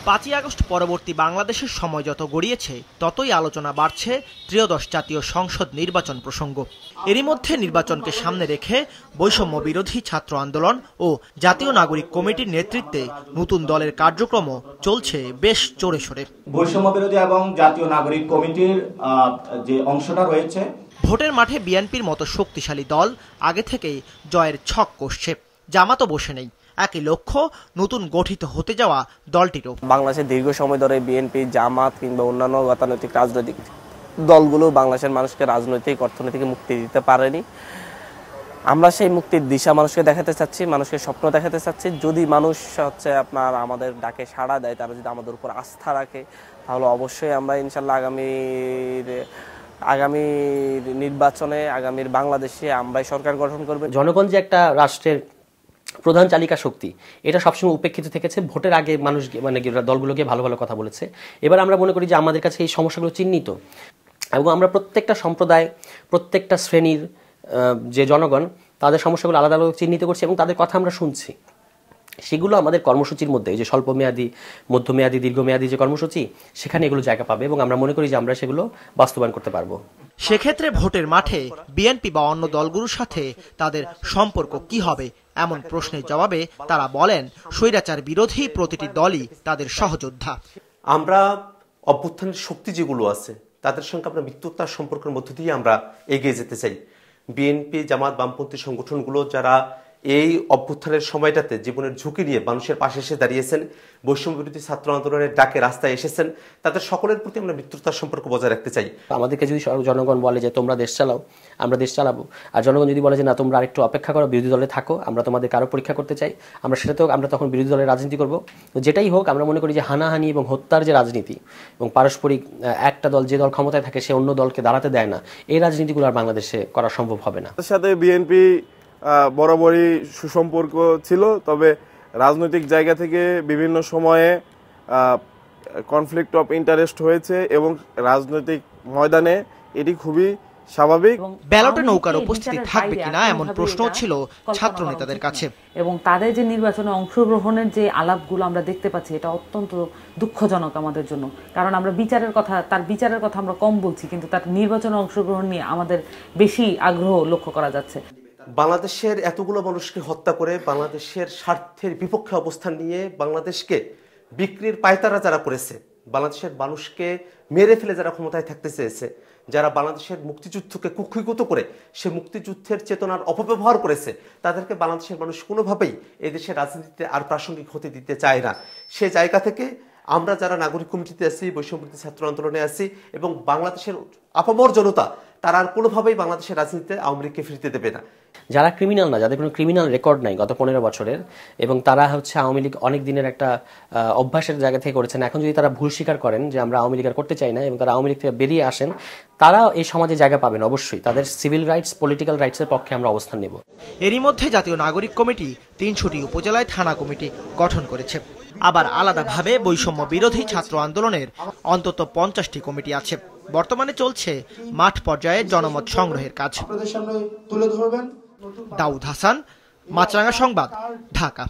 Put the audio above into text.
5ই August পরবর্তী বাংলাদেশের সময় যত গড়িয়েছে ততই আলোচনা বাড়ছে ত্রয়োদশ জাতীয় সংসদ নির্বাচন প্রসঙ্গ। এরই মধ্যে নির্বাচনকে সামনে রেখে বৈষম্য বিরোধী ছাত্র আন্দোলন ও জাতীয় নাগরিক কমিটির নেতৃত্বে নতুন দলের কার্যক্রম চলছে বেশ জোরে সোরে। বৈষম্য বিরোধী এবং জাতীয় নাগরিক কমিটির যে অংশটা রয়েছে, ভোটের মাঠে বিএনপির মতো শক্তিশালী দল আগে থেকেই জয়ের ছক কষছে। জামাতও বসে নেই, একই লক্ষ্য নতুন গঠিত হতে যাওয়া দলটিরও। বাংলাদেশে দীর্ঘ সময় ধরে বিএনপি, জামাত কিংবা অন্যান্য গতানৈতিক রাজনৈতিক দলগুলো বাংলাদেশের মানুষকে রাজনৈতিক অর্থনৈতিক মুক্তি দিতে পারেনি। আমরা সেই মুক্তির দিশা মানুষকে দেখাতে চাচ্ছি, মানুষকে স্বপ্ন দেখাতে চাচ্ছি। যদি মানুষ আপনার আমাদের ডাকে সাড়া দেয়, তারা যদি আমাদের উপর আস্থা রাখে, তাহলে অবশ্যই আমরা ইনশাল্লাহ আগামীর নির্বাচনে, আগামীর বাংলাদেশে আমরাই সরকার গঠন করবে। জনগণ যে একটা রাষ্ট্রের প্রধান চালিকা শক্তি, এটা সবসময় উপেক্ষিত থেকেছে। ভোটের আগে মানুষ দলগুলোকে ভালো ভালো কথা বলেছে। এবার আমরা মনে করি যে আমাদের কাছে এই সমস্যাগুলো চিহ্নিত, এবং আমরা প্রত্যেকটা সম্প্রদায়, প্রত্যেকটা শ্রেণীর যে জনগণ, তাদের সমস্যাগুলো আলাদা আলাদা চিহ্নিত করছি এবং তাদের কথা আমরা শুনছি। সেগুলো আমাদের কর্মসূচির মধ্যে, যে স্বল্পমেয়াদী, মধ্যমেয়াদী, দীর্ঘমেয়াদী যে কর্মসূচি, সেখানে এগুলো জায়গা পাবে এবং আমরা মনে করি যে আমরা সেগুলো বাস্তবায়ন করতে পারবো। সেক্ষেত্রে ভোটের মাঠে বিএনপি বা অন্য দলগুলোর সাথে তাদের সম্পর্ক কি হবে এমন প্রশ্নের জবাবে তারা বলেন, স্বৈরাচার বিরোধী প্রতিটি দলই তাদের সহযোদ্ধা। আমরা অভ্যুত্থানের শক্তি যেগুলো আছে তাদের সঙ্গে আমরা মিত্রতার সম্পর্কের মধ্য দিয়ে আমরা এগিয়ে যেতে চাই। বিএনপি, জামাত, বামপন্থী সংগঠনগুলো যারা এই অভ্যুত্থানের সময়টাতে জীবনের ঝুঁকি নিয়ে মানুষের পাশে এসে দাঁড়িয়েছেন, বৈষম্য বিরোধী ছাত্র আন্দোলনের ডাকে রাস্তায় এসেছেন, তাদের সকলের প্রতি আমরা মিত্রতার সম্পর্ক বজায় রাখতে চাই। আমাদেরকে যদি জনগণ বলে যে তোমরা দেশ চালাও, আমরা দেশ চালাবো, আর জনগণ যদি বলে যে না তোমরা আরেকটু অপেক্ষা করো, বিরোধী দলে থাকো, আমরা তোমাদেরকে আরো পরীক্ষা করতে চাই, আমরা তখন বিরোধী দলের রাজনীতি করব। যেটাই হোক, আমরা মনে করি যে হানাহানি এবং হত্যার যে রাজনীতি এবং পারস্পরিক একটা দল, যে দল ক্ষমতায় থাকে সে অন্য দলকে দাঁড়াতে দেয় না, এই রাজনীতিগুলো আর বাংলাদেশে করা সম্ভব হবে না। তার সাথে বিএনপি বরাবরই সুসম্পর্ক ছিল, তবে রাজনৈতিক জায়গা থেকে বিভিন্ন সময়ে কনফ্লিক্ট অফ ইন্টারেস্ট হয়েছে এবং রাজনৈতিক ময়দানে এটি খুবই স্বাভাবিক। ব্যালটে নৌকার উপস্থিতি থাকবে কিনা এমন প্রশ্ন ছিল ছাত্র নেতাদের কাছে, এবং তাদের যে নির্বাচনে অংশগ্রহণের যে আলাপগুলো আমরা দেখতে পাচ্ছি, এটা অত্যন্ত দুঃখজনক আমাদের জন্য। কারণ আমরা তার বিচারের কথা আমরা কম বলছি, কিন্তু তার নির্বাচনে অংশগ্রহণ নিয়ে আমাদের বেশি আগ্রহ লক্ষ্য করা যাচ্ছে। বাংলাদেশের এতগুলো মানুষকে হত্যা করে, বাংলাদেশের স্বার্থের বিপক্ষে অবস্থান নিয়ে বাংলাদেশকে বিক্রির পায়তারা যারা করেছে, বাংলাদেশের মানুষকে মেরে ফেলে যারা ক্ষমতায় থাকতে চেয়েছে, যারা বাংলাদেশের মুক্তিযুদ্ধকে কুক্ষিগত করে সে মুক্তিযুদ্ধের চেতনার অপব্যবহার করেছে, তাদেরকে বাংলাদেশের মানুষ কোনোভাবেই এদেশের রাজনীতিতে আর প্রাসঙ্গিক হতে দিতে চায় না। সে জায়গা থেকে আমরা যারা নাগরিক কমিটিতে আছি, বৈষম্য বিরোধী ছাত্র আন্দোলনে আছি, এবং বাংলাদেশের আপামর জনতা, তারা আর কোনোভাবেই বাংলাদেশের রাজনীতিতে আওয়ামী লীগকে ফিরতে দেবে না। যারা ক্রিমিনাল না, যাদের কোনো ক্রিমিনাল রেকর্ড নাই গত 15 বছরের, এবং তারা আওয়ামী লীগ অনেক দিনের একটা অভ্যাসের জায়গা থেকে করেছেন, এখন যদি তারা ভুল স্বীকার করেন যে আমরা আওয়ামী লীগ আর করতে চাই না এবং তারা আওয়ামী লীগ থেকে বেরিয়ে আসেন, তারা এই সমাজে জায়গা পাবেন। অবশ্যই তাদের সিভিল রাইটস, পলিটিক্যাল রাইটসের পক্ষে আমরা অবস্থান নেব। এরই মধ্যে জাতীয় নাগরিক কমিটি 3টি উপজেলায় থানা কমিটি গঠন করেছে। আবার আলাদাভাবে বৈষম্য বিরোধী ছাত্র আন্দোলনের অন্তত 50টি কমিটি আছে। বর্তমানে চলছে মাঠ পর্যায়ে জনমত সংগ্রহের কাজ। দাউদ হাসান, মাছরাঙা সংবাদ, ঢাকা।